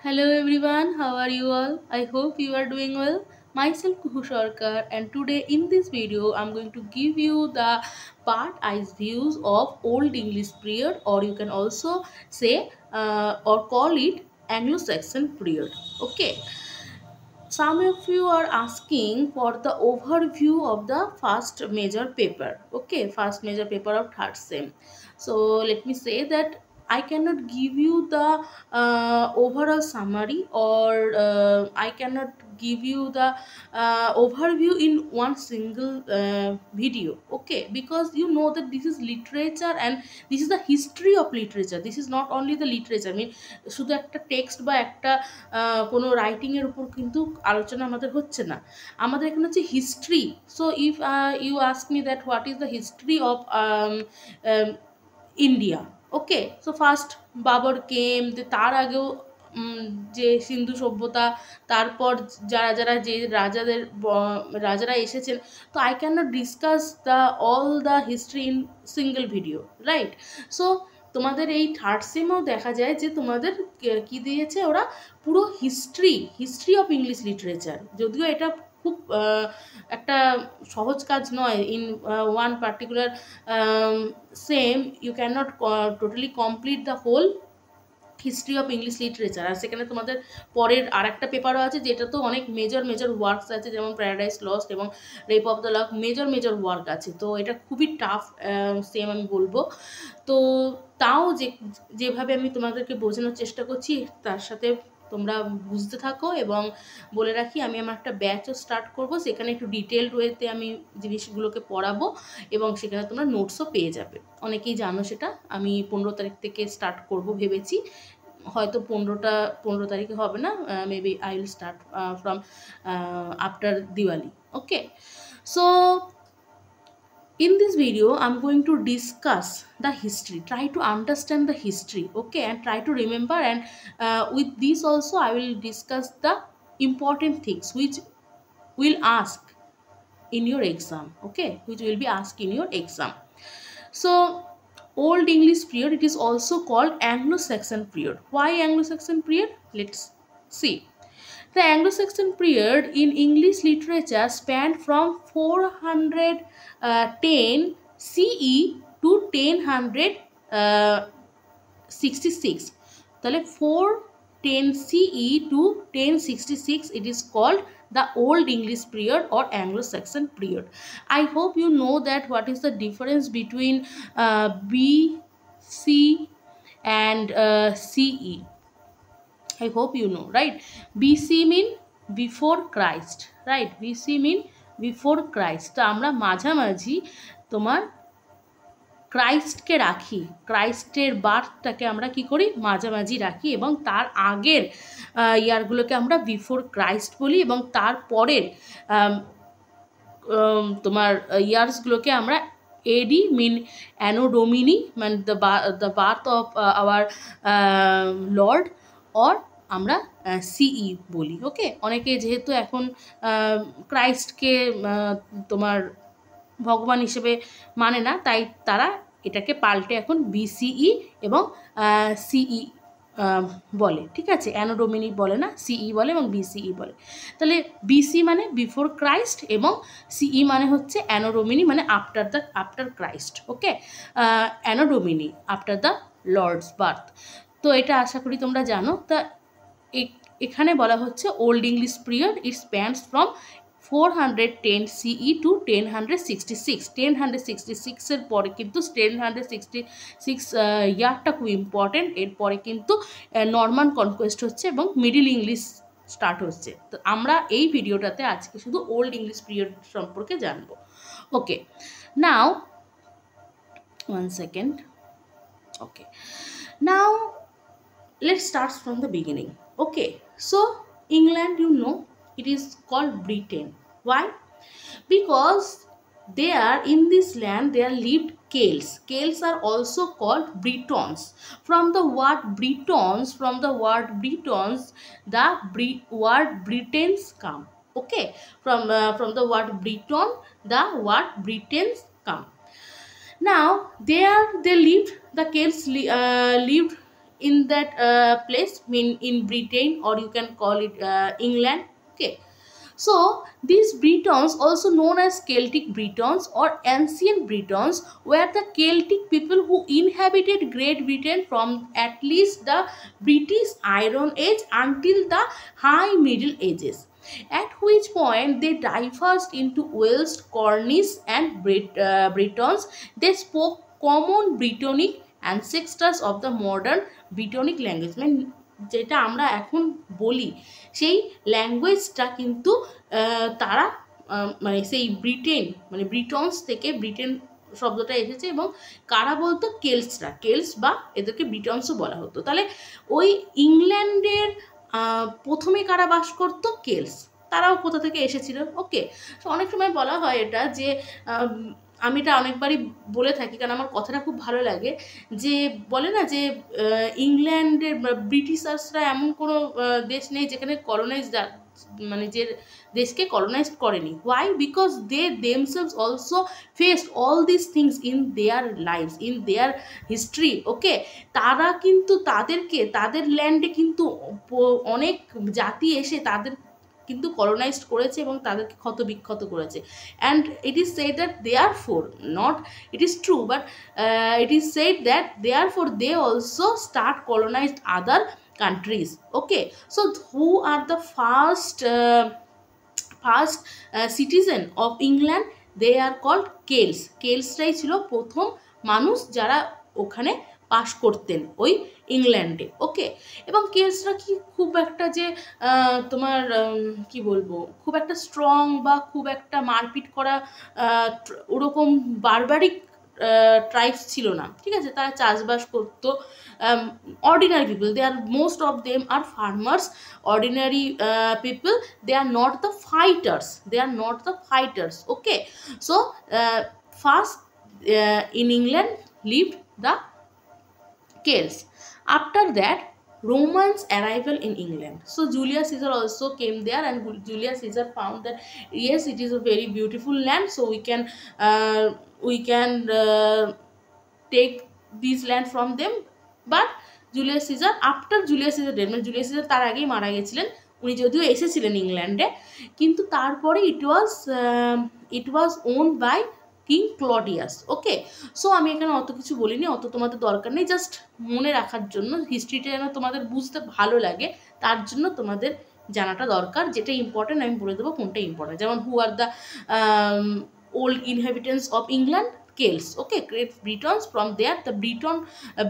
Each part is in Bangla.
Hello everyone, how are you all? I hope you are doing well. Myself Kuhu Sarkar, and today in this video I'm going to give you the part eyes views of Old English period, or you can also say or call it Anglo-Saxon period. Okay. Some of you are asking for the overview of the first major paper. Okay, first major paper of third sem. So let me say that I cannot give you the overall summary, or I cannot give you the overview in one single video. Okay, because you know that this is literature and this is the history of literature. This is not only the literature. I mean, শুধু একটা টেক্সট বা একটা কোনো রাইটিংয়ের উপর কিন্তু আলোচনা আমাদের হচ্ছে না, আমাদের এখানে হচ্ছে history. So if you ask me that what is the history of India, okay, so first Babur came, তার আগেও যে সিন্ধু সভ্যতা, তারপর যারা যারা যে রাজারা এসেছেন। তো I can not discuss the all the history in single video, right? So তোমাদের এই থার্ড সেমেও দেখা যায় যে তোমাদের কি দিয়েছে ওরা, পুরো হিস্ট্রি অফ ইংলিশ লিটারেচার। যদিও এটা খুব একটা সহজ কাজ নয়। In one particular sem you can not totally complete the whole history of English literature. আর সেখানে তোমাদের পরের আর একটা পেপারও আছে, যেটা তো অনেক মেজর ওয়ার্কস আছে, যেমন প্যারাডাইস লস্ট এবং rape of the lock, major work আছে। তো এটা খুবই টাফ সেম আমি বলবো। তো তাও যেভাবে আমি তোমাদেরকে বোঝানোর চেষ্টা করছি, তার সাথে তোমরা বুঝতে থাকো। এবং বলে রাখি, আমি আমার একটা ব্যাচও স্টার্ট করব, সেখানে একটু ডিটেলড ওয়েতে আমি জিনিসগুলোকে পড়াবো এবং সেখানে তোমরা নোটসও পেয়ে যাবে। অনেকেই জানো সেটা। আমি 15 তারিখ থেকে স্টার্ট করব ভেবেছি। হয়তো 15 তারিখে হবে না, maybe I will start from after Diwali. Okay, so in this video I'm going to discuss the history, try to understand the history, okay, and try to remember. And with this also I will discuss the important things which will ask in your exam, okay, which will be asked in your exam. So Old English period, it is also called Anglo-Saxon period. Why Anglo-Saxon period? Let's see. The Anglo-Saxon period in English literature spanned from 410 CE to 1066. তাহলে 410 CE to 1066, it is called the Old English period or Anglo-Saxon period. I hope you know that what is the difference between BC and CE. I hope you know, right? BC mean before Christ, right? BC mean before Christ. তো আমরা মাঝামাঝি তোমার ক্রাইস্টকে রাখি, ক্রাইস্টের বার্থটাকে আমরা কি করি, মাঝামাঝি রাখি, এবং তার আগের ইয়ারগুলোকে আমরা বিফোর ক্রাইস্ট বলি, এবং তার পরের তোমার ইয়ার্সগুলোকে আমরা এডি মিন অ্যানো ডোমিনি, মানে the birth of our Lord, or আমরা সিই বলি। ওকে, অনেকে যেহেতু এখন ক্রাইস্টকে তোমার ভগবান হিসেবে মানে না, তাই তারা এটাকে পাল্টে এখন বিসিই এবং সিই বলে, ঠিক আছে? অ্যানোডোমিনি বলে না, সিই বলে এবং বিসিই বলে। তাহলে বিসি মানে বিফোর ক্রাইস্ট এবং সিই মানে হচ্ছে অ্যানোডোমিনি, মানে after Christ. Okay, anno domini after the lord's birth. তো এটা আশা করি তোমরা জানো। তা এখানে বলা হচ্ছে old English period, it spans from 410 CE to 1066। 1066 এর পরে কিন্তু 1066 ইয়ারটা খুব ইম্পর্টেন্ট। এরপরে কিন্তু নর্মান কনকোয়েস্ট হচ্ছে এবং মিডিল ইংলিশ স্টার্ট হচ্ছে। তো আমরা এই ভিডিওটাতে আজকে শুধু ওল্ড ইংলিশ পিরিয়ড সম্পর্কে জানবো। ওকে, নাও one second. Okay, now let's start from the beginning. Okay, so England, you know, it is called Britain. Why? Because there in this land there lived Celts. Celts are also called Britons. From the word Britons, the word Britons come. Okay, from the word Briton, the word Britons come. Now there they lived, the Celts lived in that place, in Britain, or you can call it England. Okay, so these Britons, also known as Celtic Britons or ancient Britons, were the Celtic people who inhabited Great Britain from at least the British Iron Age until the High Middle Ages, at which point they diverged into Welsh, Cornish and Britons. They spoke common Brittonic ancestors of the modern Brittonic language, মানে যেটা আমরা এখন বলি সেই ল্যাঙ্গুয়েজটা কিন্তু তারা মানে সেই ব্রিটেন, মানে ব্রিটনস থেকে ব্রিটেন শব্দটা এসেছে, এবং কারা বলতো? কেলসরা, কেলস বা এদেরকে ব্রিটনসও বলা হতো। তাহলে ওই ইংল্যান্ডের প্রথমে কারা বাস করতো? কেলস। তারাও কোথা থেকে এসেছিল? ওকে, তো অনেক সময় বলা হয় এটা যে আমি এটা অনেকবারই বলে থাকি, কারণ আমার কথাটা খুব ভালো লাগে, যে বলে না যে ইংল্যান্ডের ব্রিটিশার্সরা এমন কোনো দেশ নেই যেখানে কলোনাইজ, মানে যে দেশকে কলোনাইজ করেনি। Why? Because they themselves also faced all this things in their lives, in their history. Okay, তারা কিন্তু তাদেরকে, তাদের ল্যান্ডে কিন্তু অনেক জাতি এসে তাদের কিন্তু কলোনাইজড করেছে এবং তাদেরকে ক্ষত বিক্ষত করেছে। And it is said that therefore, not it is true, but it is said that therefore they also start colonized other countries. Okay, so who are the first citizen of England? They are called Celts. কেলসরাই ছিল প্রথম মানুষ যারা ওখানে বাস করতেন ওই ইংল্যান্ডে। ওকে, এবং কেলসরা কি খুব একটা যে তোমার কি বলবো, খুব একটা স্ট্রং বা খুব একটা মারপিট করা ওরকম বারবারিক ট্রাইবস ছিল না, ঠিক আছে? তারা চাষবাস করতো, ordinary people, they are, most of them are farmers, ordinary people, they are not the fighters, they are not the fighters. Okay, so first in England lived the Celts. After that, Romans arrival in England. So Julius Caesar also came there, and Julius Caesar found that yes, it is a very beautiful land, so we can take this land from them. But Julius Caesar, after Julius Caesar death, মানে জুলিয়াস সিজার তার আগেই মারা গেছিলেন, উনি যদিও এসেছিলেন ইংল্যান্ডে, কিন্তু তারপরে it was won by King Claudius. Okay, so আমি এখানে অত কিছু বলিনি, অত তোমাদের দরকার নেই, জাস্ট মনে রাখার জন্য, হিস্ট্রিটা যেন তোমাদের বুঝতে ভালো লাগে তার জন্য তোমাদের জানাটা দরকার। যেটা ইম্পর্টেন্ট আমি বলে দেবো কোনটা ইম্পর্টেন্ট। যেমন who are the old inhabitants of England? Celts. Okay, Great Britons, from there the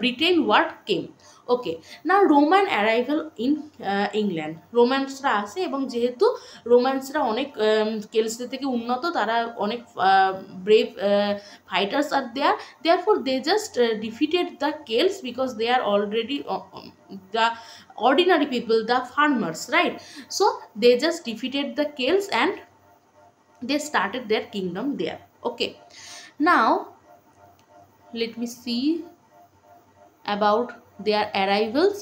Britain word came. Okay, now Roman arrival in England. রোমান্সরা আসে, এবং যেহেতু রোমান্সরা অনেক কেলসদের থেকে উন্নত, তারা অনেক brave fighters are there, therefore they just defeated the Celts because they are already the ordinary people, the farmers, right? So they just defeated the Celts and they started their kingdom there. Okay, now let me see about their arrivals.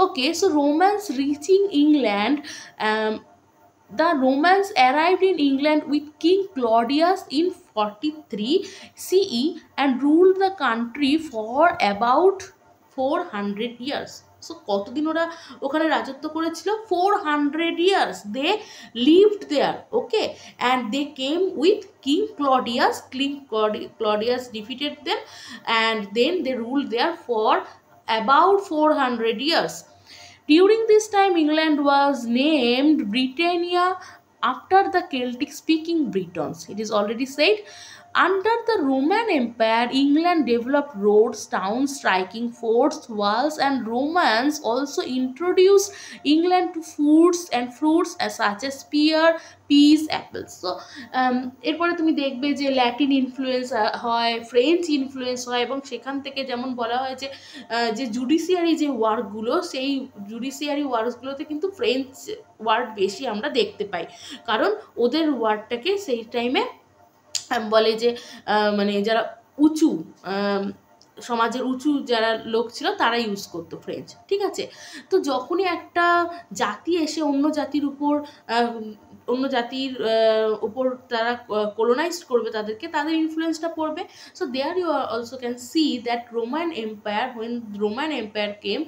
Okay, so Romans reaching England, the Romans arrived in England with King Claudius in 43 CE and ruled the country for about 400 years. So কতদিন ওরা ওখানে রাজত্ব করেছিল? 400 years they lived there. Okay, and they came with King Claudius. King Claudius defeated them, and then they ruled there for about 400 years. During this time, England was named Britannia after the Celtic speaking Britons. It is already said. Under the Roman Empire, England developed roads, towns, striking forts, walls, and Romans also introduced England to foods and fruits such as pear, peas, apples. So এরপরে তুমি দেখবে যে ল্যাটিন ইনফ্লুয়েন্স হয়, ফ্রেঞ্চ ইনফ্লুয়েন্স হয়, এবং সেখান থেকে যেমন বলা হয় যে জুডিশিয়ারি যে ওয়ার্কগুলো, সেই জুডিশিয়ারি ওয়ার্কসগুলোতে কিন্তু ফ্রেঞ্চ ওয়ার্ড বেশি আমরা দেখতে পাই, কারণ ওদের ওয়ার্ডটাকে সেই টাইমে বলে যে মানে যারা উঁচু সমাজের উঁচু যারা লোক ছিল তারা ইউজ করতো ফ্রেঞ্চ, ঠিক আছে? তো যখনই একটা জাতি এসে অন্য জাতির উপর অন্য জাতির উপর তারা কোলোনাইজ করবে, তাদেরকে, তাদের ইনফ্লুয়েন্সটা পড়বে। So there you also can see that Roman Empire, when Roman Empire came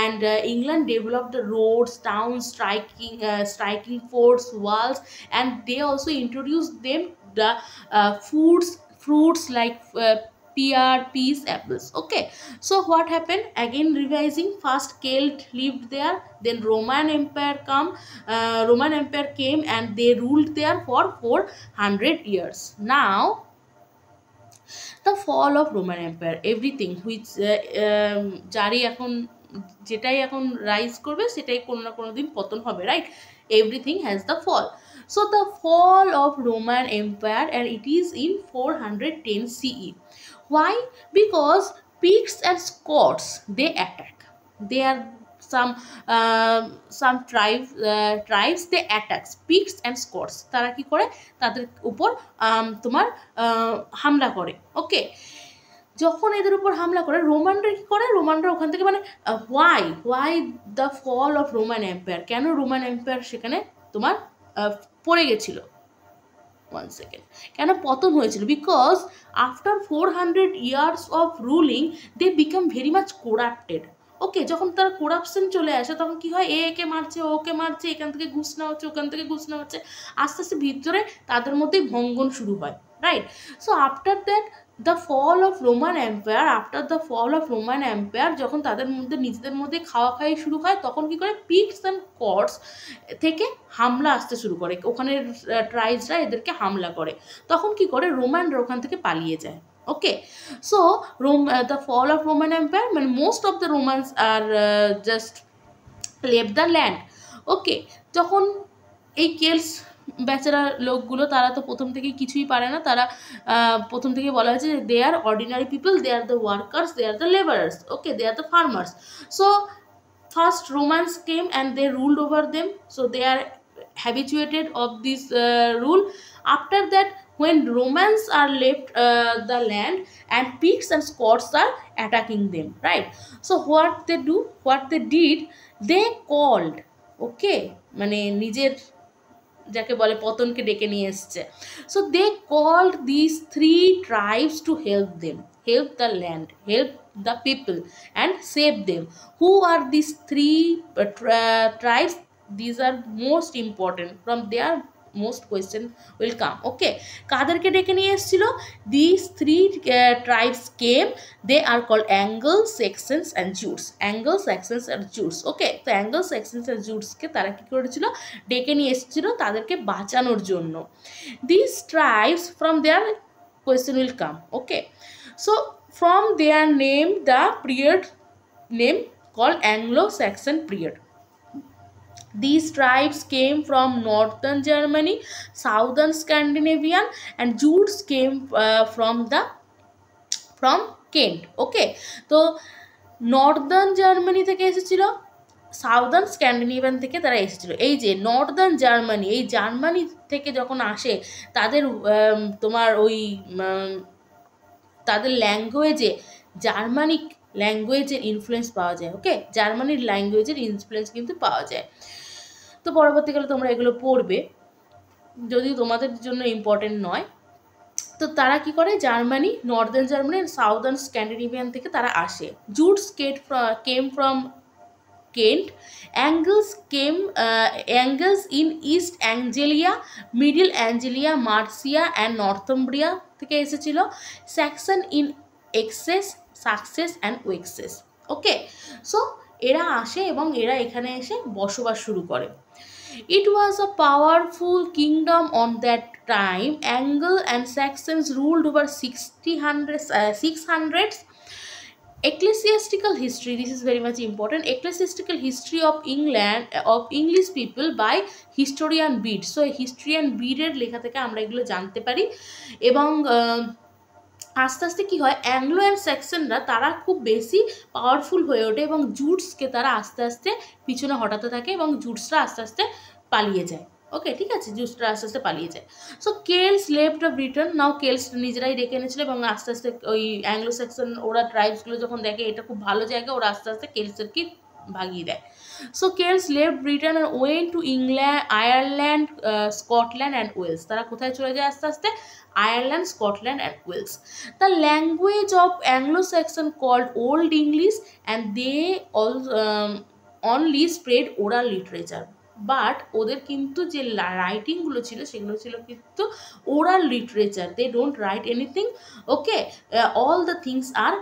and England developed the roads, towns, striking forts, walls, and they also introduced them the fruits like pear, peas, apples. Okay, so what happened again, revising, first Celt lived there, then Roman Empire came and they ruled there for 400 years. Now the fall of Roman Empire, everything which যারই এখন যেটাই এখন রাইজ করবে সেটাই কোনো না কোনো দিন পতন হবে, right? Everything has the fall. So the fall of Roman Empire, and it is in 410 CE. Why? Because Picts and Scots, they attack. They are some tribes they attacks. Picts and Scots তারা কি করে, তাদের উপর তোমার হামলা করে। ওকে, যখন এদের উপর হামলা করে রোমানরা কি করে, রোমানরা ওখান থেকে মানে why the fall of Roman empire, কেন রোমান এম্পায়ার সেখানে তোমার পড়ে গেছিল, 1 সেকেন্ড, কেন পতন হয়েছিল? Because after 400 years of ruling they became very much corrupted. Okay, যখন তার করাপশন চলে আসে তখন কি হয়, একে মারছে, ওকে মারছে, এখান থেকে ঘুষ নেওয়া হচ্ছে, ওখান থেকে ঘুষ নেওয়া হচ্ছে, আস্তে আস্তে ভিতরে তাদের মধ্যেই ভঙ্গন শুরু হয়, right? So after that the fall of Roman Empire, যখন তাদের মধ্যে নিজেদের মধ্যে খাওয়াখাই শুরু হয়, তখন কি করে, পিক্টস অ্যান্ড স্কটস থেকে হামলা আসতে শুরু করে, ওখানের ট্রাইবসরা এদেরকে হামলা করে, তখন কি করে, রোমানরা ওখান থেকে পালিয়ে যায়। ওকে, so the fall of Roman Empire, মানে most of the Romans are just left the land. ওকে, যখন এই কেলস বেচারা লোকগুলো, তারা তো প্রথম থেকে কিছুই পারে না, তারা প্রথম থেকে বলা হয়েছে যে they are ordinary people, they are the workers, they are the labourers, okay, they are the farmers. So first Romans came and they ruled over them, so they are habituated of this rule. After that, when Romans are left the land and Picts and Scots are attacking them, right? So what they did, they called, okay, মানে নিজের যাকে বলে পতনকে ডেকে নিয়ে এসছে। So they called this 3 tribes to help them, help the land, help the people and save them. Who are these 3 tribes? These are most important, from their most question will come. Okay, কাদেরকে ডেকে নিয়ে এসেছিল? These 3 tribes came, they are called Angles, Saxons and Jutes. Angles, Saxons and Jutes. Okay, তো Angles, Saxons and Jutes কে তারা কি করেছিল, ডেকে নিয়ে এসেছিল তাদেরকে বাঁচানোর জন্য। These tribes, from their question will come. Okay, so from their name, the period name called Anglo-Saxon period. These tribes came from northern Germany, southern Scandinavia, and Jutes came from Kent. Okay, তো নর্দার্ন জার্মানি থেকে এসেছিল, সাউদার্ন স্ক্যান্ডিনেভিয়ান থেকে তারা এসেছিল। এই যে নর্দার্ন জার্মানি, এই জার্মানি থেকে যখন আসে তাদের তোমার ওই তাদের ল্যাঙ্গুয়েজে জার্মানিক ল্যাঙ্গুয়েজের ইনফ্লুয়েন্স পাওয়া যায়। ওকে, জার্মানির ল্যাঙ্গুয়েজের ইনফ্লুয়েন্স কিন্তু পাওয়া যায়। তো পরবর্তীকালে তোমরা এগুলো পড়বে, যদিও তোমাদের জন্য ইম্পর্টেন্ট নয়। তো তারা কি করে, Germany, northern Germany, southern Scandinavian থেকে তারা আসে। Jutes came from Kent, Angles in East Anglia, Middle Anglia, Mercia and Northumbria থেকে এসেছিল। Saxon in Sussex and Wessex. Okay, so এরা আসে এবং এরা এখানে এসে বসবাস শুরু করে। It was a powerful kingdom on that time. Angles and Saxons ruled over 600s. Ecclesiastical history, this is very much important. Ecclesiastical history of England, of English people by historian Bede. So historian Bede এর লেখা থেকে আমরা এগুলো জানতে পারি। এবং আস্তে আস্তে কী হয়, অ্যাংলো অ্যান্ড স্যাক্সনরা তারা খুব বেশি পাওয়ারফুল হয়ে ওঠে এবং জুটসকে তারা আস্তে আস্তে পিছনে হটাতে থাকে এবং জুটসরা আস্তে আস্তে পালিয়ে যায়। ওকে, ঠিক আছে, জুটসরা আস্তে আস্তে পালিয়ে যায়। So Celts left of Britain, now kills নিজেরাই ডেকে এনেছিল এবং আস্তে আস্তে ওই অ্যাংলো স্যাক্সন ওরা ট্রাইবসগুলো যখন দেখে এটা খুব ভালো জায়গা, ওরা আস্তে আস্তে কেলসেরকে ভাগিয়ে দেয়। সো Celts left Britain and went to England, Ireland, Scotland and Wales. তারা কোথায় চলে যায় আস্তে আস্তে? Ireland, Scotland and Wales. The language of Anglo Saxon called old English and they only spread oral literature. But ওদের কিন্তু যে রাইটিংগুলো ছিল সেগুলো ছিল কিন্তু oral literature, they don't write anything, okay, all the things are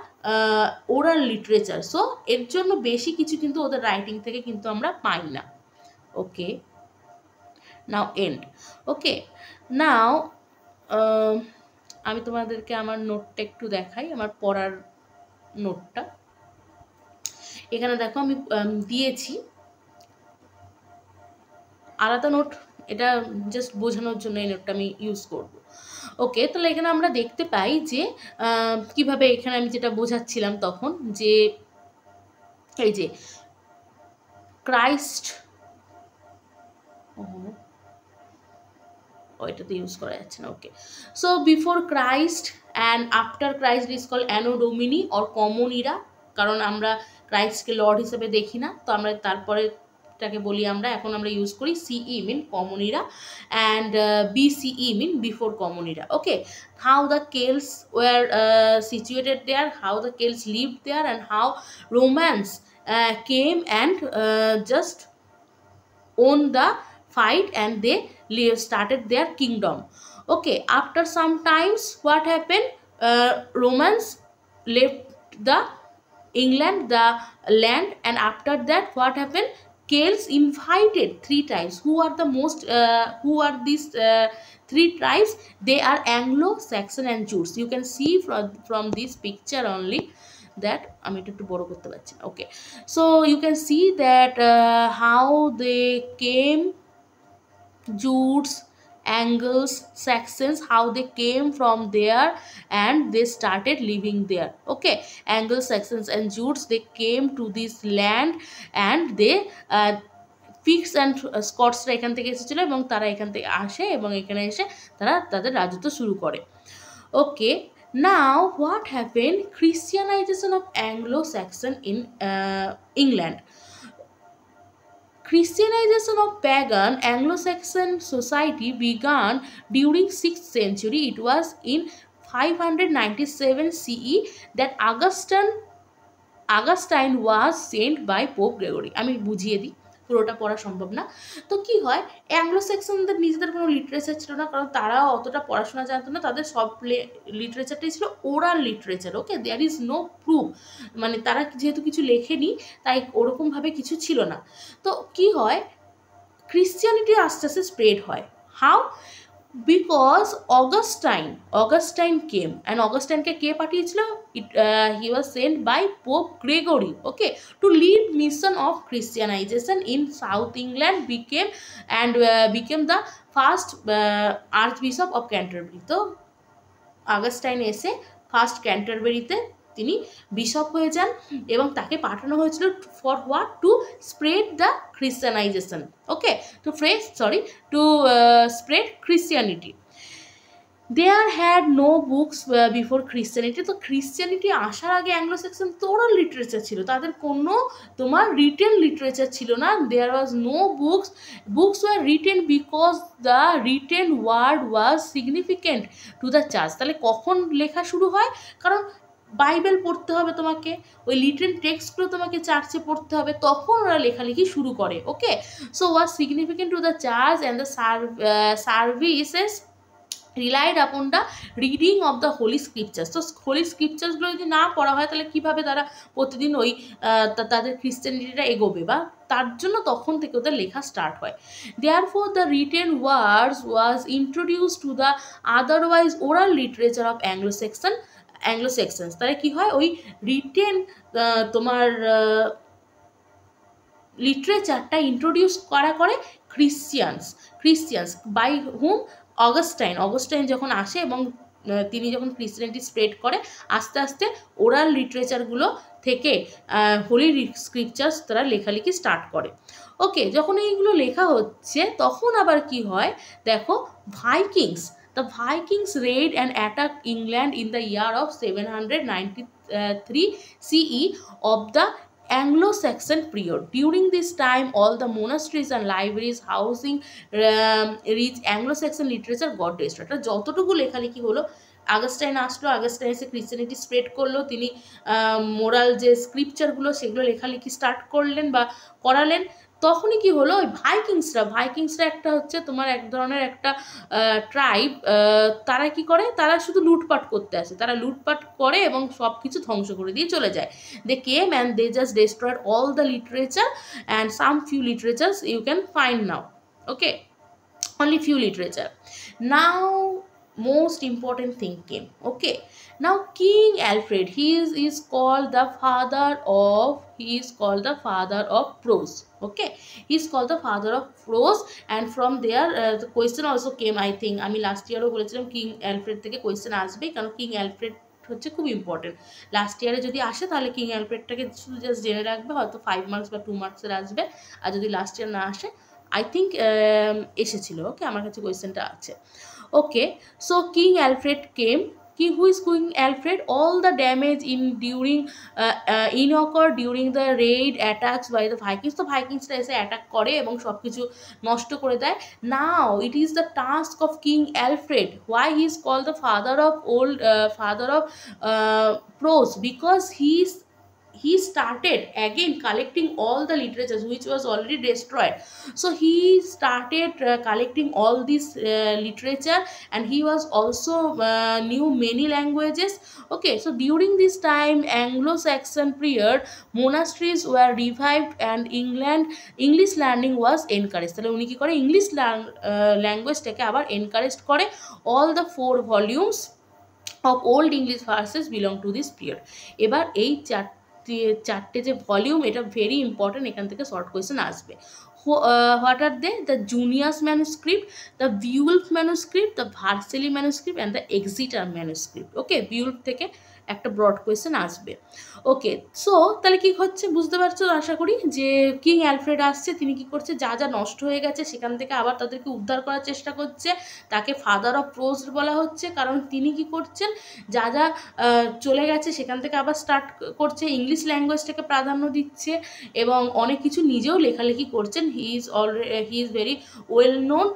oral literature. So এর জন্য বেশি কিছু কিন্তু ওদের রাইটিং থেকে কিন্তু আমরা পাই না। ওকে, নাও এন্ড। ওকে, নাও আমি তোমাদেরকে আমার নোটটা একটু দেখাই, আমার পড়ার নোটটা। এখানে দেখো আমি দিয়েছি আলাদা নোট, এটা জাস্ট বোঝানোর জন্য এই নোটটা আমি ইউজ করব। ওকে, তাহলে এখানে আমরা দেখতে পাই যে কিভাবে, এখানে আমি যেটা বোঝাচ্ছিলাম তখন, যে এই যে ক্রাইস্ট, এটাতে ইউজ করা যাচ্ছে না। Okay, so before Christ and after Christ is called anno domini or common era, কারণ আমরা ক্রাইস্টকে লর্ড হিসেবে দেখি না, তো আমরা তারপরে টাকে বলি আমরা, এখন আমরা ইউজ করি CE mean common era and BCE mean before common era. Okay, how the Celts were situated there, how the Celts lived there and how Romans came and just own the fight and they started their kingdom. Okay, after some times what happened, Romans left the England, the land, and after that what happened, Celts invited 3 tribes. Who are the most who are these 3 tribes? They are Anglo-Saxon and Jutes. You can see from this picture only that আমি একটু বড় করতে পারছি না। Okay, so you can see that how they came, Jutes, Angles, Saxons, how they came from there and they started living there. Okay, Angles, Saxons and Jutes, they came to this land and they Picts and Scotsরা এখান থেকে এসেছিল এবং তারা এখান থেকে আসে এবং এখানে এসে তারা তাদের রাজত্ব শুরু করে। ওকে, now what happened, Christianization of Anglo-Saxon in England. Christianization of pagan Anglo-Saxon society began during 6th century. It was in 597 CE that Augustine was sent by Pope Gregory. আমি বুঝিয়ে দিই, পুরোটা পড়া সম্ভব না। তো কি হয়, অ্যাংলো সেকশনদের নিজেদের কোনো লিটারেচার ছিল না, কারণ তারা অতটা পড়াশোনা জানতো না, তাদের সব লিটারেচারটাই ছিল oral literature. Okay, there is no proof, মানে তারা যেহেতু কিছু লেখেনি তাই ওরকমভাবে কিছু ছিল না। তো কি হয়, ক্রিশ্চিয়ানিটি আস্তে আস্তে স্প্রেড হয়। How? Because Augustine came, and অগাস্টাইনকে কে পাঠিয়েছিল? He was sent by Pope Gregory, okay, to lead mission of Christianisation in South England, became the first archbishop of Canterbury. তো অগাস্টাইন এসে ফার্স্ট ক্যান্টারবারিতে তিনি বিশপ হয়ে যান এবং তাকে পাঠানো হয়েছিল for what? To spread the Christianisation, okay, to spread Christianity. There had no books before Christianity. তো ক্রিশ্চিয়ানিটি আসার আগে অ্যাংলো সেকশন তো ওরাল লিটারেচার ছিল, তাদের কোনো তোমার রিটেন লিটারেচার ছিল না। There was no books were written because the written word was significant to the church. তাহলে কখন লেখা শুরু হয়? কারণ বাইবেল পড়তে হবে তোমাকে, ওই লিটেন টেক্সটগুলো তোমাকে চার্চে পড়তে হবে, তখন ওরা লেখালেখি শুরু করে। Okay, so was significant to the church and the services relied upon the reading of the holy scriptures. তো হোলি স্ক্রিপচার্সগুলো যদি না পড়া হয় তাহলে কীভাবে তারা প্রতিদিন ওই তাদের ক্রিশ্চিয়ানিটিটা এগোবে, বা তার জন্য তখন থেকে ওদের লেখা স্টার্ট হয়। Therefore the written words was introduce to the otherwise oral literature of Anglo-Saxons. তাহলে কী হয়, ওই রিটেন তোমার লিটারেচারটা ইন্ট্রোডিউস করে ক্রিশ্চিয়ানস বাই হুম? অগাস্টাইন যখন আসে এবং তিনি যখন ক্রিশ্চিয়ানিটি স্প্রেড করে, আস্তে আস্তে ওরাল লিটারেচারগুলো থেকে হোলি স্ক্রিপচার্স তারা লেখালেখি স্টার্ট করে। ওকে, যখন এইগুলো লেখা হচ্ছে তখন আবার কি হয় দেখো, The Vikings raid and attacked England in the year of 793 CE of the Anglo-Saxon period. During this time, all the monasteries and libraries housing rich Anglo-Saxon literature got destroyed. যতটুকু লেখালেখি হলো, আগস্টাইন আসলো, আগস্টাইন এসে ক্রিশ্চিয়ানিটি স্প্রেড করলো, তিনি মোরাল যে স্ক্রিপচারগুলো সেগুলো লেখালেখি স্টার্ট করলেন বা করালেন। তখনই কি হলো, ওই ভাইকিংসরা একটা হচ্ছে তোমার এক ধরনের একটা ট্রাইব। তারা কি করে, তারা শুধু লুটপাট করতে আসে, তারা লুটপাট করে এবং সব কিছু ধ্বংস করে দিয়ে চলে যায়। They came and they just destroyed all the literature and some few literatures you can find now. Okay, only few literature. Now most important thing came. Okay, now King Alfred, is called the father of prose. Okay, he is called the father of prose, and from there the question also came, I think আমি লাস্ট ইয়ারও বলেছিলাম কিং অ্যালফ্রেড থেকে কোয়েশ্চেন আসবেই, কারণ কিং অ্যালফ্রেড হচ্ছে খুব ইম্পর্টেন্ট। লাস্ট ইয়ারে যদি আসে তাহলে কিং অ্যালফ্রেডটাকে শুধু জাস্ট জেনে রাখবে, হয়তো 5 মার্কস বা 2 মার্কসের আসবে। আর যদি লাস্ট ইয়ার না আসে, আই থিঙ্ক এসেছিল। ওকে, আমার কাছে কোয়েশ্চেনটা আছে। Okay, so King Alfred came. Who is King Alfred? All the damage occurred during the raid attacks by the Vikings. তো ভাইকিংসরা এসে অ্যাটাক করে এবং সব কিছু নষ্ট করে দেয়। Now it is the task of King Alfred. Why he is called the father of prose? Because he started again collecting all the literatures which was already destroyed. So he started collecting all this literature, and he was also knew many languages. Okay, so during this time, Anglo-Saxon period, monasteries were revived and English learning was encouraged. তাহলে উনি কি করে, ইংলিশ ল্যাঙ্গুয়েজটাকে আবার এনকারেজ করে। all the 4 volumes of old English verses belong to this period. এবার এই চারটে যে ভলিউম, এটা ভেরি ইম্পর্টেন্ট, এখান থেকে শর্ট কোয়েশ্চেন আসবে। What are they? The Junius manuscript, the Beowulf manuscript, the Vercelli manuscript and the Exeter manuscript. Okay, Beowulf থেকে একটা ব্রড কোয়েশ্চেন আসবে। ওকে, সো তাহলে কী হচ্ছে বুঝতে পারছো আশা করি, যে কিং অ্যালফ্রেড আসছে, তিনি কি করছে, যা যা নষ্ট হয়ে গেছে সেখান থেকে আবার তাদেরকে উদ্ধার করার চেষ্টা করছে। তাকে ফাদার অফ প্রোজ বলা হচ্ছে, কারণ তিনি কি করছেন, যা যা চলে গেছে সেখান থেকে আবার স্টার্ট করছে, ইংলিশ ল্যাঙ্গুয়েজটাকে প্রাধান্য দিচ্ছে এবং অনেক কিছু নিজেও লেখালেখি করছেন। He is very well known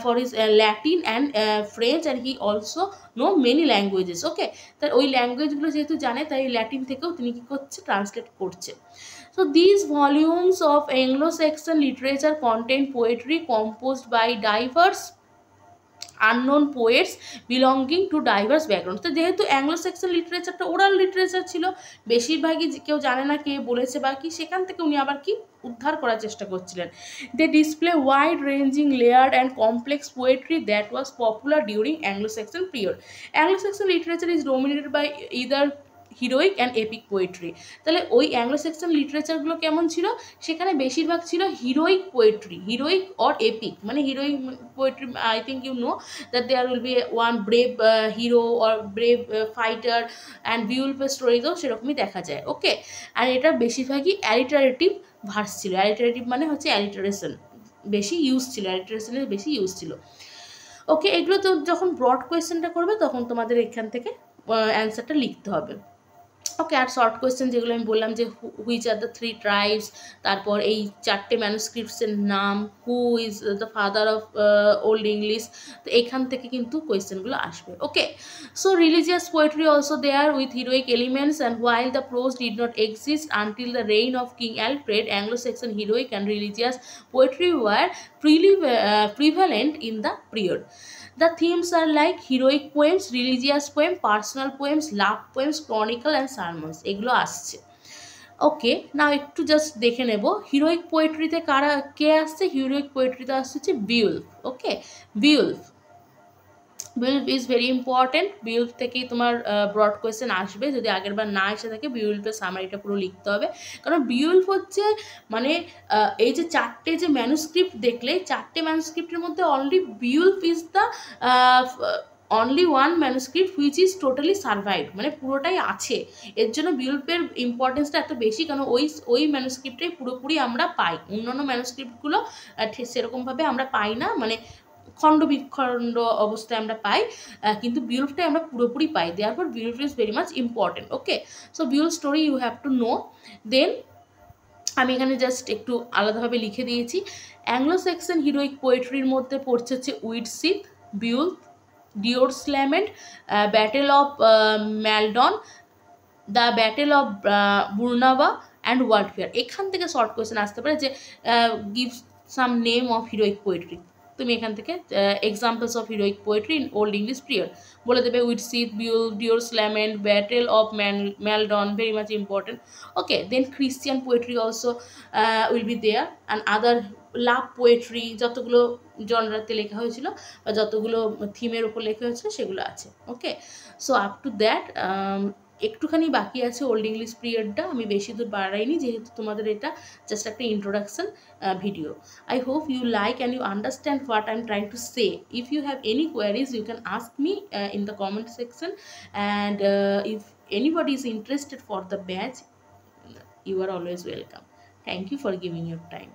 for his Latin and French, and he also know many languages. Okay, তার ওই ল্যাঙ্গুয়েজগুলো যেহেতু জানে, তাই ল্যাটিন থেকেও তিনি কী করছে, ট্রান্সলেট করছে। So these volumes of Anglo-Saxon literature contain poetry composed by diverse unknown poets belonging to diverse backgrounds. তো যেহেতু অ্যাংলো সেকশন লিটারেচারটা ওরাল লিটারেচার ছিল, বেশিরভাগই কেউ জানে না কে বলেছে বা কি, সেখান থেকে উনি আবার কি উদ্ধার করার চেষ্টা করছিলেন। They display wide ranging layered and complex poetry that was popular during Anglo Saxon period. Anglo Saxon literature is dominated by either heroic and epic poetry. তাহলে ওই অ্যাংলো সেকশন লিটারেচারগুলো কেমন ছিল, সেখানে বেশিরভাগ ছিল heroic poetry, heroic or epic. মানে heroic poetry, I think you know that there will be one brave hero or brave fighter and বিউলফের স্টোরিতেও সেরকমই দেখা যায়। ওকে, আর এটা বেশিরভাগই অ্যালিটারেটিভ ভার্স ছিল। অ্যালিটারেটিভ মানে হচ্ছে অ্যালিটারেশন বেশি ইউজ ছিল, অ্যালিটারেশনের বেশি ইউজ ছিল। ওকে, এগুলো তো যখন ব্রড কোয়েশ্চেনটা করবে তখন তোমাদের এখান থেকে অ্যান্সারটা লিখতে হবে। ওকে, আর শর্ট কোয়েশ্চেন যেগুলো আমি বললাম, যে হুইচ আর দ্য 3 ট্রাইবস, তারপর এই 4টে ম্যানুস্ক্রিপ্টসের নাম, who is the father of old English, তো এখান থেকে কিন্তু কোয়েশ্চেনগুলো আসবে। Okay, so religious poetry also there with heroic elements, and while the prose did not exist until the reign of King Alfred, Anglo-Saxon heroic and religious poetry were prevalent in the period. The themes are like heroic poems, religious poems, personal poems, love poems, chronicle and sermons. এগুলো আসছে। ওকে, নাও একটু জাস্ট দেখে নেব হিরোইক পোয়েট্রিতে কে আসছে। হিরোইক পোয়েট্রিতে আসছে Beowulf. Okay, Beowulf is very important. Beowulf থেকেই তোমার ব্রড কোয়েশ্চেন আসবে, যদি আগের বার না এসে থাকে বিউলফের সামারিটা পুরো লিখতে হবে, কারণ বিউলফ হচ্ছে মানে এই যে 4টে যে ম্যানুস্ক্রিপ্ট দেখলে, 4টে ম্যানুস্ক্রিপ্টের মধ্যে only Beowulf is the only one manuscript which is totally survive, মানে পুরোটাই আছে। এর জন্য বিউলফের ইম্পর্টেন্সটা এত বেশি, কারণ ওই ম্যানুস্ক্রিপ্টটাই পুরোপুরি আমরা পাই, অন্যান্য ম্যানুস্ক্রিপ্টগুলো সেরকমভাবে আমরা পাই না, মানে খণ্ড বিখণ্ড অবস্থায় আমরা পাই, কিন্তু বিউলফটাই আমরা পুরোপুরি পাই। Therefore Beowulf is very much important. Okay, so Beowulf story you have to know. Then আমি এখানে জাস্ট একটু আলাদাভাবে লিখে দিয়েছি। অ্যাংলো স্যাক্সন হিরোইক পোয়েট্রির মধ্যে পড়ছে হচ্ছে Widsith, Beowulf, Deor's Lament, battle of Maldon, the battle of Brunanburh and Waldere. এখান থেকে শর্ট কোয়েশ্চেন আসতে পারে যে give some name of heroic poetry. তুমি এখান থেকে examples of heroic poetry in old English period বলে দেবে। Widsith, Beowulf, Deor's Lament, battle of Maldon, very much important. Okay, then Christian poetry also will be there, and other love poetry, যতগুলো জনরাতে লেখা হয়েছিল বা যতগুলো থিমের ওপর লেখা হয়েছিল সেগুলো আছে। Okay, so up to that একটুখানি বাকি আছে ওল্ড ইংলিশ পিরিয়ডটা, আমি বেশি দূর বাড়াইনি যেহেতু তোমাদের এটা জাস্ট একটা introduction video. I hope you like and you understand what I'm trying to say. If you have any queries, you can ask me in the comment section, and if anybody is interested for the batch, you are always welcome. Thank you for giving your time.